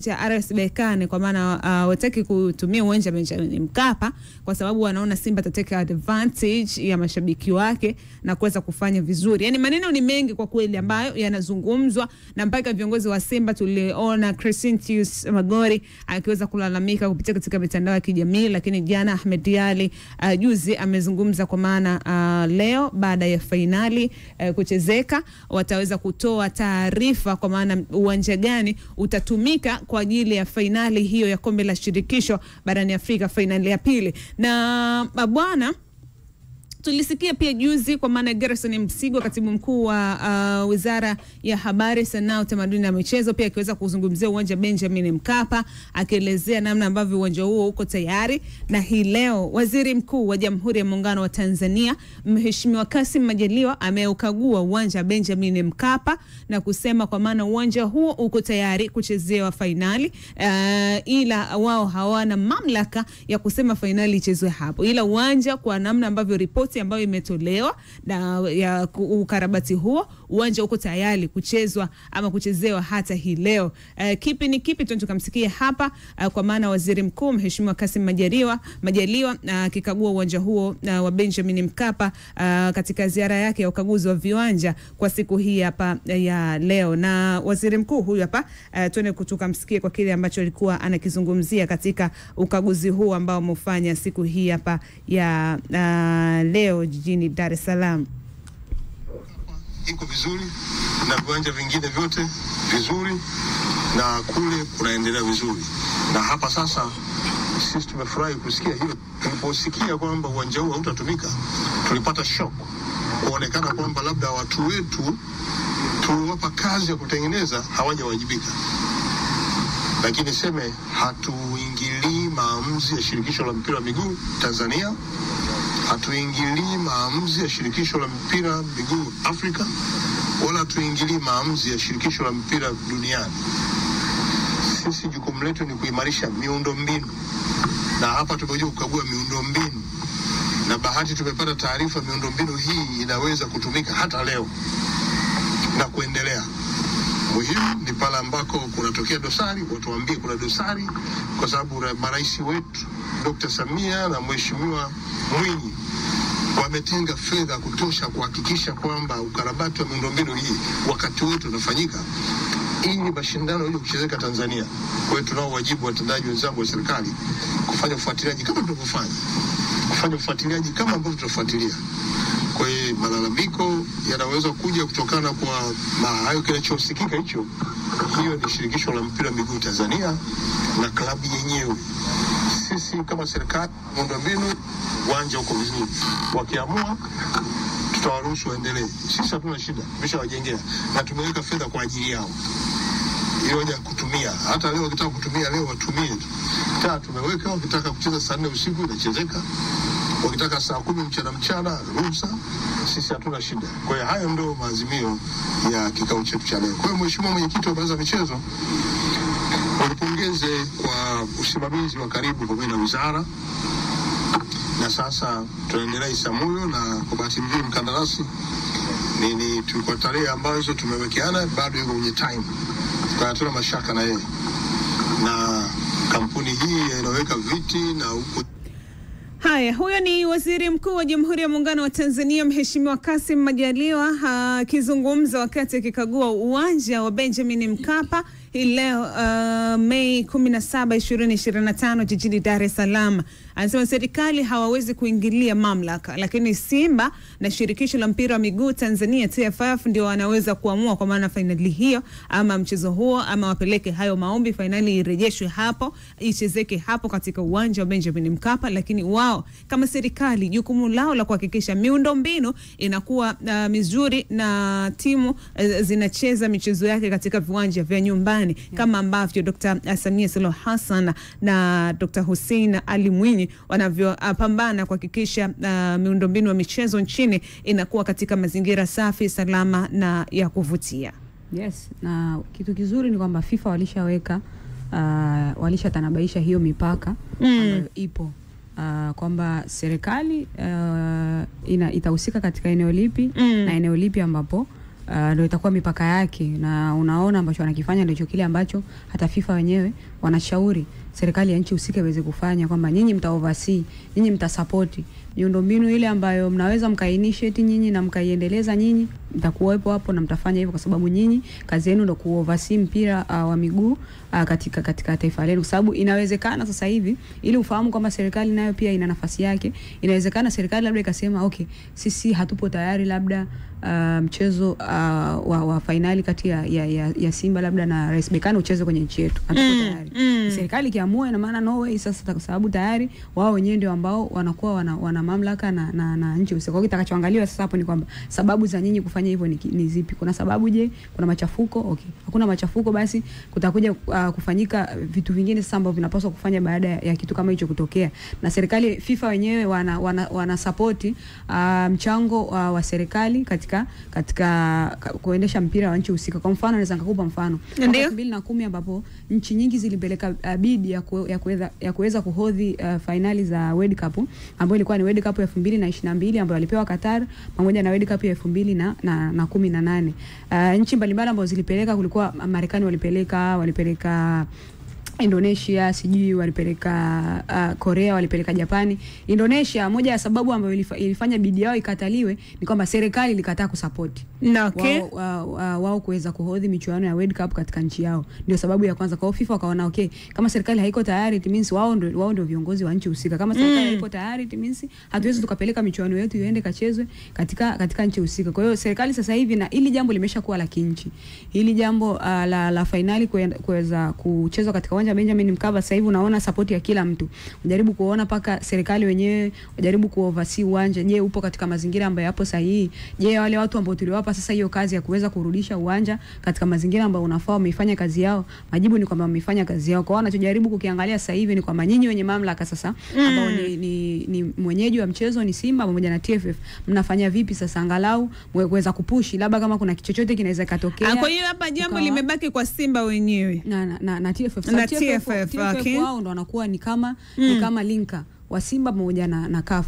cha RS Berkane kwa maana wataki kutumia uwanja Benjamin Mkapa kwa sababu wanaona Simba tateka advantage ya mashabiki wake na kuweza kufanya vizuri. Yani maneno ni mengi kwa kweli ambayo yanazungumzwa na mpaka viongozi wa Simba tuliona Crescentius Magori akiweza kulalamika kupitia katika mitandao ya kijamii, lakini jana Ahmed Ally juzi amezungumza kwa maana leo baada ya finali kuchezeka wataweza kutoa taarifa kwa maana uwanja gani utatumika kwa ajili ya finali hiyo ya kombe la shirikisho barani Afrika, finali ya pili. Na bwana tulisikia pia juzi kwa maana Gerson Msigwa, katibu mkuu wa Wizara ya Habari, Sanaa, Utamaduni na Michezo, pia akiweza kuzungumzia uwanja Benjamin Mkapa, akielezea namna ambavyo uwanja huo uko tayari. Na hii leo Waziri Mkuu wa Jamhuri ya Muungano wa Tanzania Mheshimiwa Kassim Majaliwa ameukagua uwanja Benjamin Mkapa na kusema kwa maana uwanja huo uko tayari kuchezewa finali, ila wao hawana mamlaka ya kusema finali ichezwe hapo, ila uwanja kwa namna ambavyo ripoti ambayo imetolewa na ya ukarabati huo, uwanja uko tayari kuchezwa ama kuchezewa hata hii leo. Kipi ni kipi tukamsikia hapa kwa maana Waziri Mkuu Mheshimiwa Kassim Majaliwa akikagua uwanja huo wa Benjamin Mkapa katika ziara yake ya ukaguzi wa viwanja kwa siku hii hapa ya leo. Na Waziri Mkuu huyu hapa tuone tukamsikie kwa kile ambacho alikuwa anakizungumzia katika ukaguzi huu ambao umefanya siku hii hapa ya leo jijini Dar es Salaam. Iko vizuri na viwanja vingine vyote vizuri na kule kunaendelea vizuri. Na hapa sasa sisi tumefurahi kusikia hiyo. Tuliposikia kwamba uwanja huu hautatumika, tulipata shock kuonekana kwamba labda watu wetu tuliwapa kazi ya kutengeneza hawajawajibika. Lakini seme hatuingilii maamuzi ya shirikisho la mpira wa miguu Tanzania, hatuingilii maamuzi ya shirikisho la mpira wa miguu Afrika, wala hatuingilii maamuzi ya shirikisho la mpira duniani. Sisi jukumu letu ni kuimarisha miundombinu, na hapa tumekuja kukagua miundombinu, na bahati tumepata taarifa miundombinu hii inaweza kutumika hata leo na kuendelea. Muhimu ni pale ambako kunatokea dosari, watuambie kuna dosari, kwa sababu marais wetu Dr. Samia na Mheshimiwa Mwinyi wametenga fedha kutosha kuhakikisha kwamba ukarabati wa miundombinu hii wakati wote unafanyika ili mashindano yaje kuchezeka Tanzania. Kwa hiyo tunao wajibu watendaji wenzangu wa serikali kufanya ufuatiliaji kama tunavyofanya, kufanya ufuatiliaji kama ambavyo tunafuatilia. Kwa hiyo malalamiko yanaweza kuja kutokana kwa hayo kinachosikika hicho. Hiyo ni shirikisho la mpira miguu Tanzania na klabu yenyewe. Sisi kama serikali miundombinu uwanja uko vizuri. Wakiamua tutawaruhusu waendelee. Sisi hatuna shida, tumeshawajengea na tumeweka fedha kwa ajili yao ili waje kutumia. Hata leo wakitaka kutumia leo watumie tu. Tumeweka, wakitaka kucheza saa 4 usiku inachezeka, wakitaka saa 10 mchana ruhusa. Sisi hatuna shida. Kwa hiyo hayo ndio maazimio ya kikao chetu cha leo. Kwa hiyo Mheshimiwa Mwenyekiti wa Baraza la Michezo, nipongeze kwa usimamizi wa karibu pamoja na wizara. Na sasa tunaendelea Isamuyo, na kwa bahati nzuri mkandarasi tulikuwa tarehe ambazo tumewekeana bado yuko kwenye time. Kwa hatuna mashaka na yeye. Na kampuni hii inaweka viti na huko. Haya, huyo ni Waziri Mkuu wa Jamhuri ya Muungano wa Tanzania Mheshimiwa Kassim Majaliwa akizungumza wakati akikagua uwanja wa Benjamin Mkapa hii leo Mei 17, 2025 jijini Dar es Salaam. Anasema serikali hawawezi kuingilia mamlaka, lakini Simba na shirikisho la mpira wa miguu Tanzania TFF ndio wanaweza kuamua kwa maana finali hiyo ama mchezo huo ama wapeleke hayo maombi finali irejeshwe hapo, ichezeke hapo katika uwanja wa Benjamin Mkapa. Lakini wao kama serikali jukumu lao la kuhakikisha miundombinu inakuwa mizuri na timu zinacheza michezo yake katika viwanja vya nyumbani, kama ambavyo Dr. Samia Suluhu Hassan na Dr. Hussein Ali Mwinyi wanavyopambana kuhakikisha miundombinu ya michezo nchini inakuwa katika mazingira safi, salama na ya kuvutia. Yes, na kitu kizuri ni kwamba FIFA walishatanabaisha hiyo mipaka ambayo ipo, kwamba serikali itahusika katika eneo lipi na eneo lipi ambapo ndio itakuwa mipaka yake, na unaona ambacho wanakifanya ndio kile ambacho hata FIFA wenyewe wanashauri serikali ya nchi husika iweze kufanya, kwamba nyinyi mta oversee, nyinyi mta support miundombinu ile ambayo mnaweza mkainitiate nyinyi na mkaiendeleza nyinyi, mtakuwepo hapo na mtafanya hivyo, kwa sababu nyinyi kazi yenu ndio kuoversee mpira wa miguu katika taifa lenu. Kwa sababu inawezekana sasa hivi, ili ufahamu kwamba serikali nayo pia ina nafasi yake, inawezekana serikali labda ikasema okay, sisi hatupo tayari labda mchezo wa finali kati ya Simba labda na RS Berkane ucheze kwenye nchi yetu, hatupo tayari. Serikali kiamua, ina maana no way sasa, kwa sababu tayari wao wenyewe ndio ambao wanakuwa wana mamlaka na nchi husika. Kwa hiyo kitakachoangaliwa sasa hapo ni kwamba sababu za nyinyi kufanya hivyo ni zipi? Kuna sababu, je, kuna machafuko? Okay, hakuna machafuko, basi kutakuja kufanyika vitu vingine sasa ambavyo vinapaswa kufanya baada ya kitu kama hicho kutokea. Na serikali, FIFA wenyewe wana support mchango wa serikali katika kuendesha mpira wa nchi husika. Kwa mfano naweza nikakupa mfano 2010 ambapo nchi nyingi zilipeleka bid ya kuweza kuhodhi finali za World Cup, ambayo ilikuwa ni World Cup ya 2022 ambayo alipewa Qatar, pamoja na World Cup ya 2018. Nchi mbalimbali ambazo zilipeleka, kulikuwa Marekani walipeleka Indonesia, sijui walipeleka Korea, walipeleka Japani. Indonesia, moja ya sababu ambayo ilifanya bidii yao ikataliwe ni kwamba serikali ilikataa kusupport okay, wao kuweza kuhodhi michuano ya World Cup katika nchi yao. Ndio sababu ya kwanza. Kwa FIFA wakaona okay, kama serikali haiko tayari, it means wao ndio viongozi wa nchi husika. Kama serikali haiko tayari, it means hatuwezi tukapeleka michuano yetu iende kachezwe katika nchi husika. Kwa hiyo serikali sasa hivi, na ili jambo limeshakuwa la kinchi, hili jambo la finali kuweza kuchezwa katika Benjamin Mkapa, sasa hivi unaona support ya kila mtu. Unajaribu kuona paka serikali wenyewe wajaribu kuoversee uwanja. Je, upo katika mazingira ambayo yapo sahihi? Je, wale watu ambao tuliwapa sasa hiyo kazi ya kuweza kurudisha uwanja katika mazingira ambayo unafaa wameifanya kazi yao? Majibu ni kwamba wameifanya kazi yao. Kwa hiyo wanachojaribu kukiangalia sasa hivi ni kwamba nyinyi wenye mamlaka sasa ambao ni mwenyeji wa mchezo ni Simba pamoja na TFF, mnafanya vipi sasa angalau mweweza kupushi labda kama kuna chochote kinaweza katokea. Kwa hiyo hapa jambo limebaki kwa Simba wenyewe na TFF. Okay. Wao ndo wanakuwa ni kama linka wa Simba pamoja na CAF.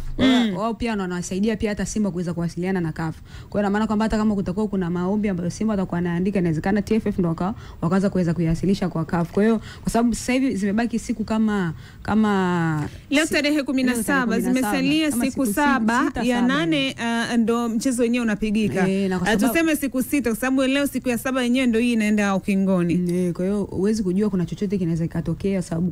Wao pia wanawasaidia pia hata Simba kuweza kuwasiliana na CAF. Kwa hiyo maana kwamba hata kama kutakuwa kuna maombi ambayo Simba watakuwa anaandika, inawezekana TFF ndo wakaanza kuweza kuyawasilisha kwa CAF. Kwa hiyo kwa sababu sasa hivi zimebaki siku kama leo tarehe 17 zimesalia siku 7 ya 8 ndo mchezo wenyewe unapigika. Tuseme siku 6 kwa sababu leo siku ya 7 yenyewe ndo hii inaenda ukingoni. Kwa hiyo huwezi kujua kuna chochote kinaweza kutokea, sababu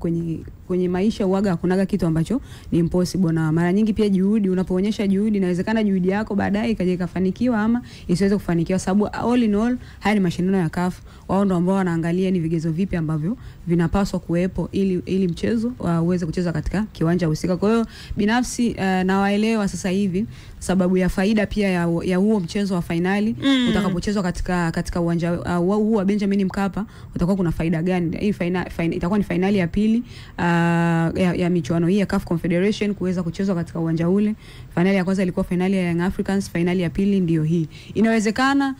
kwenye maisha uaga hakunaga kitu ambacho ni impossible. Na mara nyingi pia juhudi, unapoonyesha juhudi, inawezekana juhudi yako baadaye ikaje ikafanikiwa ama isiweze kufanikiwa, sababu all in all haya ni mashindano ya CAF. Wao ndio ambao wanaangalia ni vigezo vipi ambavyo vinapaswa kuwepo ili mchezo uweze kuchezwa katika kiwanja husika. Kwa hiyo binafsi nawaelewa sasa hivi sababu ya faida pia ya huo mchezo wa finali utakapochezwa katika uwanja huu wa Benjamin Mkapa, utakuwa kuna faida gani? Hii itakuwa ni finali ya pili ya michuano hii ya CAF Confederation kuweza kuchezwa katika uwanja ule. Finali ya kwanza ilikuwa finali ya Young Africans, finali ya pili ndio hii. Inawezekana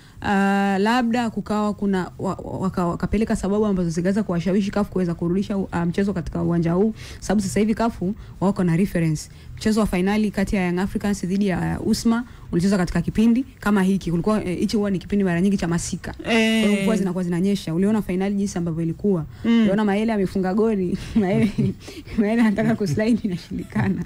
labda kukawa kuna wakapeleka sababu ambazo zingeweza kuwashawishi CAF kuweza kurudisha mchezo katika uwanja huu, sababu sasa hivi CAF wako na reference. Mchezo wa finali kati ya Young Africans dhidi ya Usma ulichezwa katika kipindi kama hiki. Kulikuwa hichi huwa ni kipindi mara nyingi cha masika. Kwa hiyo mvua zinakuwa zinanyesha. Uliona finali jinsi ambavyo ilikuwa. Uliona Maele amefunga goli. Maele anataka kuslide inashindikana.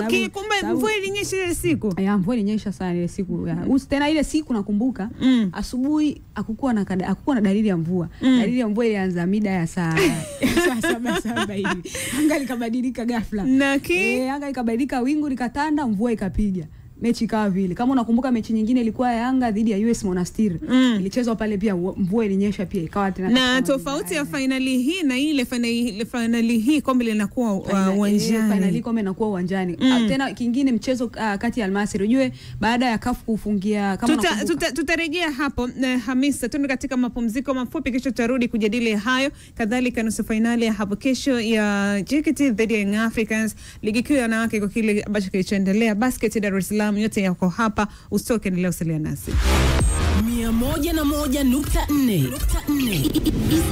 Okay, kumbe mvua ilinyesha ile siku. Mvua ilinyesha sana ile siku. Tena ile siku nakumbuka asubuhi hakukuwa na dalili ya mvua. Dalili ya mvua ilianza mida ya saa 7 hivi. Anga likabadilika ghafla. Anga likabadilika, wingu likatanda, mvua ikapiga. Mechi ikawa vile. Kama unakumbuka mechi nyingine ilikuwa Yanga dhidi ya US Monastir. Ilichezwa pale pia, mvua ilinyesha pia, ikawa tena. Na tofauti ya finali hii na ile finali hii kombe linakuwa uwanjani. Finali kombe linakuwa uwanjani. Tena kingine mchezo kati ya Almasri. Unajue baada ya CAF kufungia kama tutarejea hapo Hamisa. Tuende katika mapumziko mafupi, kisha tutarudi kujadili hayo. Kadhalika nusu finali ya hapo kesho ya JKT dhidi ya Young Africans, ligi kuu ya wanawake kwa kile ambacho kilichoendelea, basket Dar es Salaam, yote yako hapa. Usitoke, ni leo salia nasi 101.4